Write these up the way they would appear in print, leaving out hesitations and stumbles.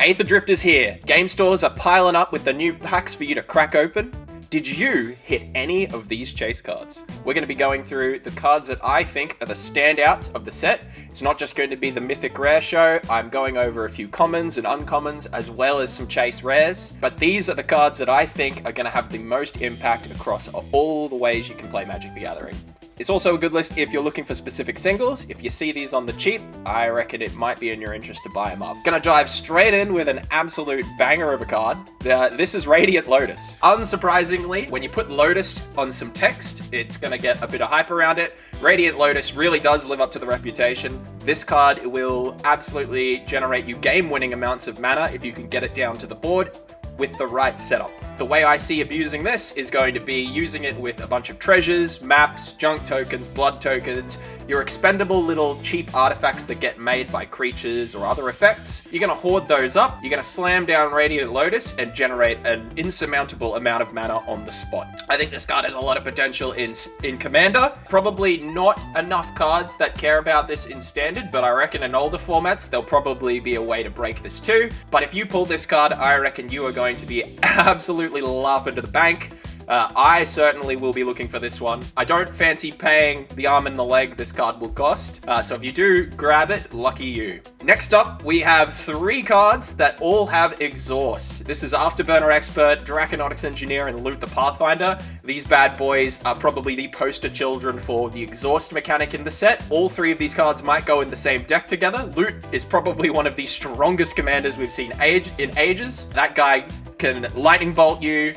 Aetherdrift is here. Game stores are piling up with the new packs for you to crack open. Did you hit any of these chase cards? We're going to be going through the cards that I think are the standouts of the set. It's not just going to be the mythic rare show. I'm going over a few commons and uncommons as well as some chase rares. But these are the cards that I think are going to have the most impact across all the ways you can play Magic the Gathering. It's also a good list if you're looking for specific singles. If you see these on the cheap, I reckon it might be in your interest to buy them up. Gonna dive straight in with an absolute banger of a card. This is Radiant Lotus. Unsurprisingly, when you put Lotus on some text, it's gonna get a bit of hype around it. Radiant Lotus really does live up to the reputation. This card will absolutely generate you game-winning amounts of mana if you can get it down to the board with the right setup. The way I see abusing this is going to be using it with a bunch of treasures, maps, junk tokens, blood tokens, your expendable little cheap artifacts that get made by creatures or other effects. You're gonna hoard those up, you're gonna slam down Radiant Lotus and generate an insurmountable amount of mana on the spot. I think this card has a lot of potential in Commander. Probably not enough cards that care about this in Standard, but I reckon in older formats, there'll probably be a way to break this too. But if you pull this card, I reckon you are going to be absolutely laughing to the bank. I certainly will be looking for this one. I don't fancy paying the arm and the leg this card will cost, so if you do grab it, lucky you. Next up, we have 3 cards that all have Exhaust. This is Afterburner Expert, Drakorion Engineer, and Loot the Pathfinder. These bad boys are probably the poster children for the Exhaust mechanic in the set. All 3 of these cards might go in the same deck together. Loot is probably one of the strongest commanders we've seen in ages. That guy can lightning bolt you.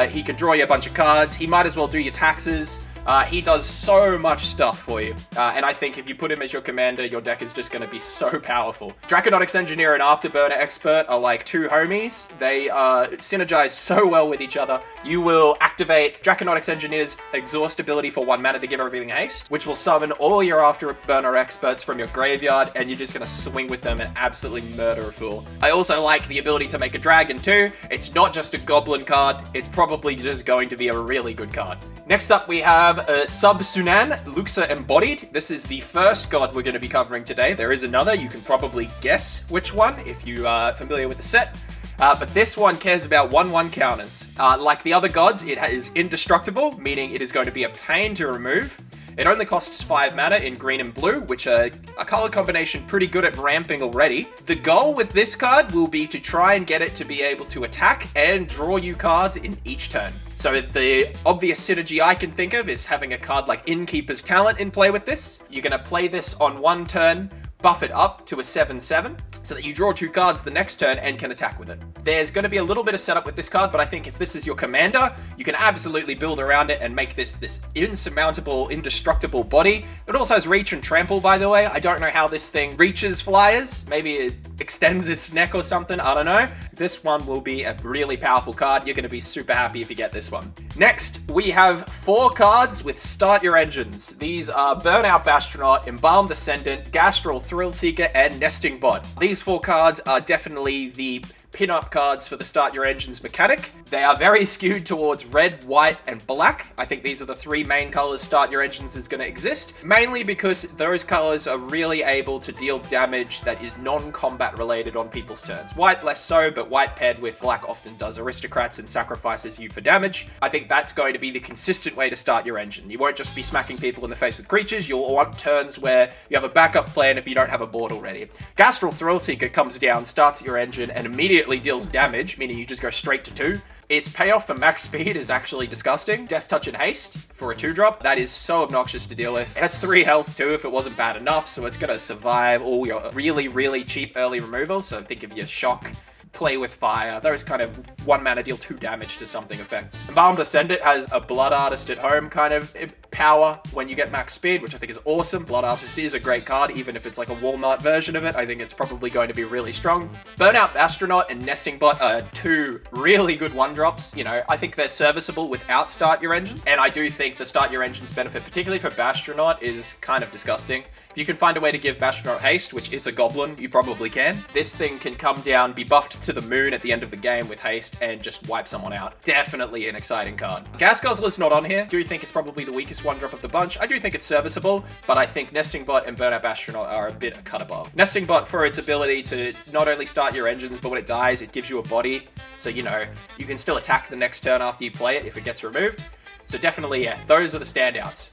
He can draw you a bunch of cards. He might as well do your taxes. He does so much stuff for you. And I think if you put him as your commander, your deck is just going to be so powerful. Drakorion Engineer and Afterburner Expert are like 2 homies. They synergize so well with each other. You will activate Drakorion Engineer's Exhaust ability for 1 mana to give everything haste, which will summon all your Afterburner Experts from your graveyard, and you're just going to swing with them and absolutely murder a fool. I also like the ability to make a dragon too. It's not just a goblin card. It's probably just going to be a really good card. Next up, we have Sub-Sunan, Luxa Embodied. This is the first god we're going to be covering today. There is another. You can probably guess which one if you are familiar with the set. But this one cares about 1/1 counters. Like the other gods, it is indestructible, meaning it is going to be a pain to remove. It only costs 5 mana in green and blue, which are a color combination pretty good at ramping already. The goal with this card will be to try and get it to be able to attack and draw you cards in each turn. So the obvious synergy I can think of is having a card like Innkeeper's Talent in play with this. You're going to play this on 1 turn, buff it up to a 7/7, so that you draw 2 cards the next turn and can attack with it. There's going to be a little bit of setup with this card, but I think if this is your commander, you can absolutely build around it and make this insurmountable, indestructible body. It also has reach and trample, by the way. I don't know how this thing reaches flyers. Maybe it extends its neck or something. I don't know. This one will be a really powerful card. You're going to be super happy if you get this one. Next, we have 4 cards with Start Your Engines. These are Burnout Bastronaut, Embalmed Ascendant, Gastral Thrillseeker, and Nesting Bot. These 4 cards are definitely the pin-up cards for the Start Your Engines mechanic. They are very skewed towards red, white, and black. I think these are the 3 main colors Start Your Engines is going to exist, mainly because those colors are really able to deal damage that is non-combat related on people's turns. White less so, but white paired with black often does aristocrats and sacrifices you for damage. I think that's going to be the consistent way to start your engine. You won't just be smacking people in the face with creatures. You'll want turns where you have a backup plan if you don't have a board already. Gastral Thrillseeker comes down, starts your engine, and immediately deals damage, meaning you just go straight to 2. Its payoff for max speed is actually disgusting. Death Touch and Haste for a 2-drop. That is so obnoxious to deal with. It has 3 health too if it wasn't bad enough, so it's going to survive all your really, really cheap early removals. So think of your Shock, Play with Fire, those kind of 1 mana deal 2 damage to something effects. Embalmed Ascendant has a Blood Artist at home kind of power when you get max speed, which I think is awesome. Blood Artist is a great card, even if it's like a Walmart version of it. I think it's probably going to be really strong. Burnout Astronaut and Nesting Bot are 2 really good 1-drops. You know, I think they're serviceable without Start Your Engine, and I do think the Start Your Engine's benefit, particularly for Bastronaut, is kind of disgusting. If you can find a way to give Bastronaut haste, which it's a goblin, you probably can. This thing can come down, be buffed to the moon at the end of the game with haste, and just wipe someone out. Definitely an exciting card. Gas Guzzler's not on here. I do think it's probably the weakest 1-drop of the bunch. I do think it's serviceable, but I think Nesting Bot and Burnout Astronaut are a bit a cut above. Nesting Bot for its ability to not only start your engines, but when it dies, it gives you a body. So, you know, you can still attack the next turn after you play it if it gets removed. So definitely, yeah, those are the standouts.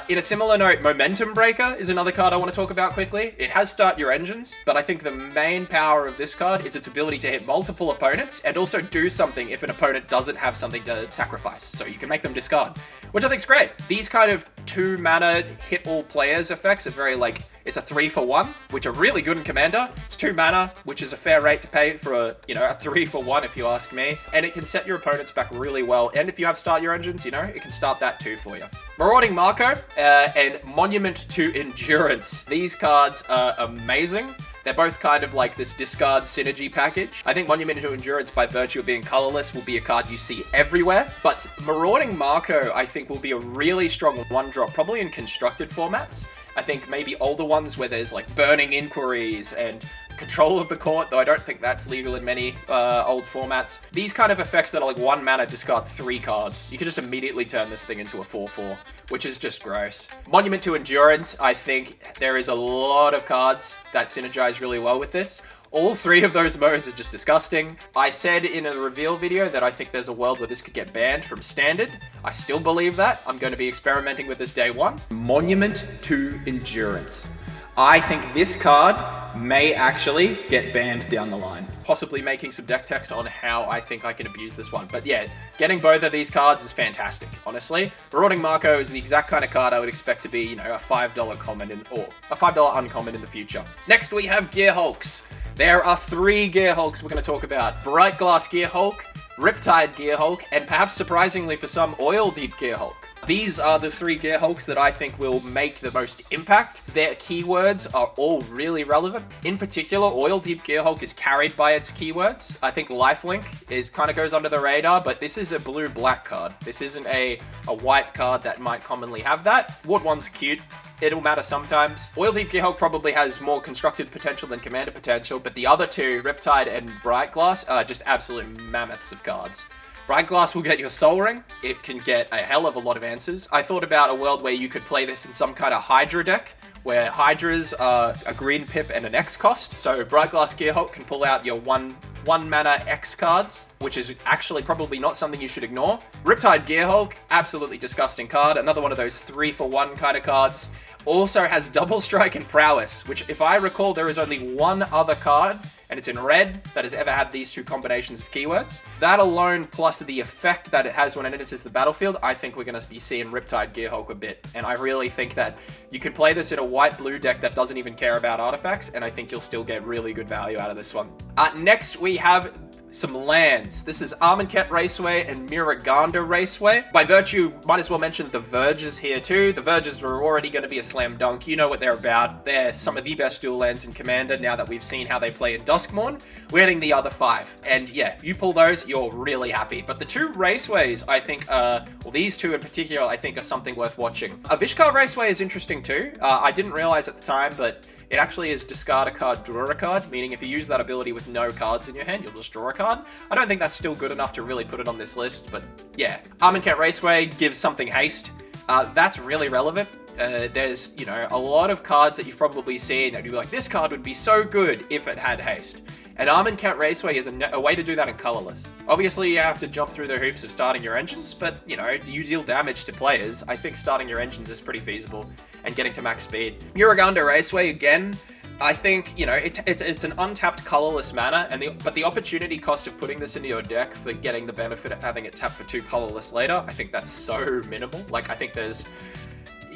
In a similar note, Momentum Breaker is another card I want to talk about quickly. It has start your engines, but I think the main power of this card is its ability to hit multiple opponents and also do something if an opponent doesn't have something to sacrifice. So you can make them discard, which I think is great. These kind of 2-mana hit all players effects are very like, it's a 3-for-1, which are really good in Commander. It's 2 mana, which is a fair rate to pay for a 3-for-1 if you ask me. And it can set your opponents back really well. And if you have start your engines, you know, it can start that too for you. Marauding Marco and Monument to Endurance. These cards are amazing. They're both kind of like this discard synergy package. I think Monument to Endurance, by virtue of being colorless, will be a card you see everywhere. But Marauding Marco, I think, will be a really strong 1-drop, probably in constructed formats. I think maybe older ones where there's like Burning Inquiries and Control of the Court, though I don't think that's legal in many old formats. These kind of effects that are like 1 mana, discard 3 cards. You can just immediately turn this thing into a 4-4, which is just gross. Monument to Endurance, I think there is a lot of cards that synergize really well with this. All 3 of those modes are just disgusting. I said in a reveal video that I think there's a world where this could get banned from Standard. I still believe that. I'm going to be experimenting with this day 1. Monument to Endurance. I think this card may actually get banned down the line. Possibly making some deck techs on how I think I can abuse this one. But yeah, getting both of these cards is fantastic, honestly. Marauding Marco is the exact kind of card I would expect to be, you know, a $5 common or a $5 uncommon in the future. Next, we have Gear Hulks. There are 3 Gear Hulks we're going to talk about. Bright Glass Gear Hulk, Riptide Gear Hulk, and perhaps surprisingly for some, Oil Deep Gear Hulk. These are the 3 Gear Hulks that I think will make the most impact. Their keywords are all really relevant. In particular, Oil Deep Gear Hulk is carried by its keywords. I think Lifelink kind of goes under the radar, but this is a blue-black card. This isn't a white card that might commonly have that. Wood one's cute. It'll matter sometimes. Oil Deep Gear Hulk probably has more constructed potential than Commander potential, but the other 2, Riptide and Bright Glass, are just absolute mammoths of cards. Bright Glass will get your Soul Ring. It can get a hell of a lot of answers. I thought about a world where you could play this in some kind of Hydra deck, where Hydras are a green pip and an X cost. So Bright Glass Gear Hulk can pull out your one mana X cards, which is actually probably not something you should ignore. Riptide Gear Hulk, absolutely disgusting card. Another one of those 3-for-1 kind of cards. Also has Double Strike and Prowess, which if I recall, there is only one other card, and it's in red, that has ever had these 2 combinations of keywords. That alone, plus the effect that it has when it enters the battlefield, I think we're going to be seeing Riptide Gear Hulk a bit. And I really think that you can play this in a white-blue deck that doesn't even care about artifacts, and I think you'll still get really good value out of this one. Next, we have some lands. This is Amonkhet Raceway and Miraganda Raceway. By virtue, might as well mention the Verges here too. The Verges were already going to be a slam dunk. You know what they're about. They're some of the best dual lands in Commander now that we've seen how they play in Duskmourn. We're getting the other 5. And yeah, you pull those, you're really happy. But the 2 Raceways, I think, well, these 2 in particular, I think are something worth watching. Vishkar Raceway is interesting too. I didn't realize at the time, but it actually is discard a card, draw a card, meaning if you use that ability with no cards in your hand, you'll just draw a card. I don't think that's still good enough to really put it on this list, but yeah. Amonkhet Raceway gives something haste. That's really relevant. There's, you know, a lot of cards that you've probably seen that you'd be like, this card would be so good if it had haste. And Amonkhet Raceway is a way to do that in colorless. Obviously, you have to jump through the hoops of starting your engines, but, you know, do you deal damage to players? I think starting your engines is pretty feasible and getting to max speed. Miraganda Raceway, again, I think, you know, it's an untapped colorless mana, but the opportunity cost of putting this into your deck for getting the benefit of having it tap for 2 colorless later, I think that's so minimal. Like, I think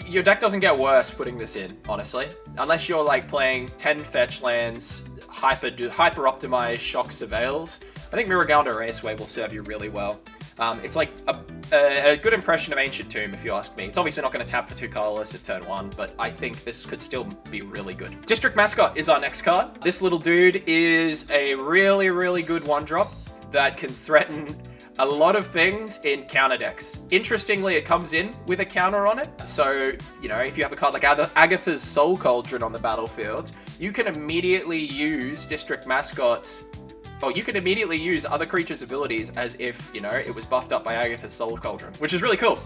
your deck doesn't get worse putting this in, honestly. Unless you're, like, playing 10 fetch lands, hyper-optimized Shock Surveils. I think Miraganda Raceway will serve you really well. It's like a good impression of Ancient Tomb, if you ask me. It's obviously not going to tap for 2 colorless at turn 1, but I think this could still be really good. District Mascot is our next card. This little dude is a really, really good 1-drop that can threaten a lot of things in counter decks. Interestingly, it comes in with a counter on it. So, you know, if you have a card like Agatha's Soul Cauldron on the battlefield, you can immediately use District Mascots, or you can immediately use other creatures' abilities as if, you know, it was buffed up by Agatha's Soul Cauldron, which is really cool.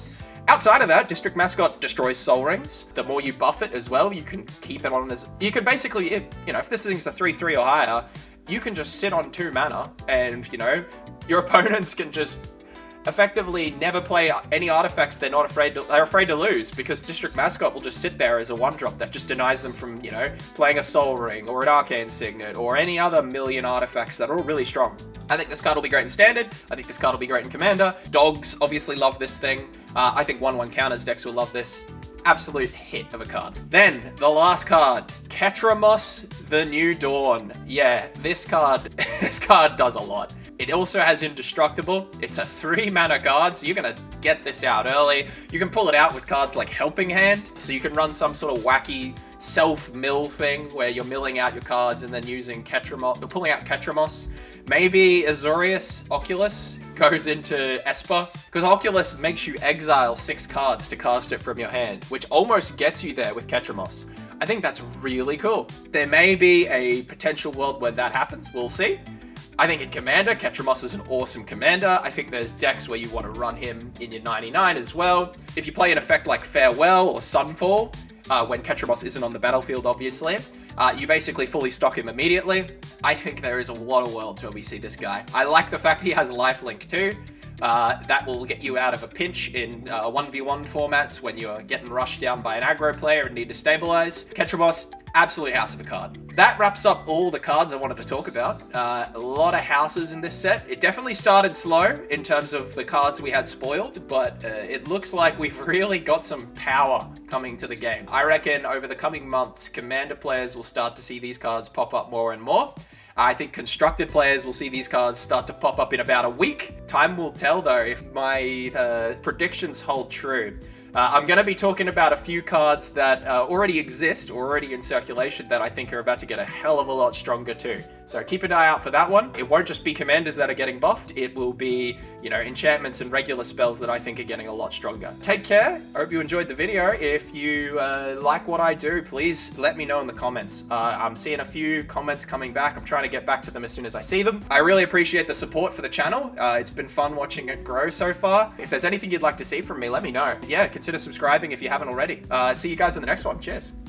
Outside of that, District Mascot destroys Soul Rings. The more you buff it as well, you can keep it on as... You can basically, you know, if this thing's a 3/3 or higher, you can just sit on 2 mana and, you know, your opponents can just effectively never play any artifacts they're afraid to lose, because District Mascot will just sit there as a 1-drop that just denies them from, you know, playing a Soul Ring or an Arcane Signet or any other million artifacts that are all really strong. I think this card will be great in Standard. I think this card will be great in Commander. Dogs obviously love this thing. I think 1/1 counters decks will love this. Absolute hit of a card. Then, the last card, Ketramos, the New Dawn. Yeah, this card does a lot. It also has Indestructible. It's a 3-mana card, so you're gonna get this out early. You can pull it out with cards like Helping Hand, so you can run some sort of wacky self-mill thing where you're milling out your cards and then using pulling out Ketramos. Maybe Azorius Oculus goes into Esper, because Oculus makes you exile 6 cards to cast it from your hand, which almost gets you there with Ketramos. I think that's really cool. There may be a potential world where that happens. We'll see. I think in Commander, Ketramos is an awesome commander. I think there's decks where you want to run him in your 99 as well. If you play an effect like Farewell or Sunfall, when Ketramos isn't on the battlefield, obviously, you basically fully stock him immediately. I think there is a lot of worlds where we see this guy. I like the fact he has lifelink too. That will get you out of a pinch in 1v1 formats when you're getting rushed down by an aggro player and need to stabilize. Ketramos, absolute house of a card. That wraps up all the cards I wanted to talk about. A lot of houses in this set. It definitely started slow in terms of the cards we had spoiled, but it looks like we've really got some power coming to the game. I reckon over the coming months, Commander players will start to see these cards pop up more and more. I think Constructed players will see these cards start to pop up in about a week. Time will tell, though, if my predictions hold true. I'm going to be talking about a few cards that already exist, or already in circulation, that I think are about to get a hell of a lot stronger too. So keep an eye out for that one. It won't just be commanders that are getting buffed. It will be, you know, enchantments and regular spells that I think are getting a lot stronger. Take care. I hope you enjoyed the video. If you like what I do, please let me know in the comments. I'm seeing a few comments coming back. I'm trying to get back to them as soon as I see them. I really appreciate the support for the channel. It's been fun watching it grow so far. If there's anything you'd like to see from me, let me know. Yeah, consider subscribing if you haven't already. See you guys in the next one. Cheers.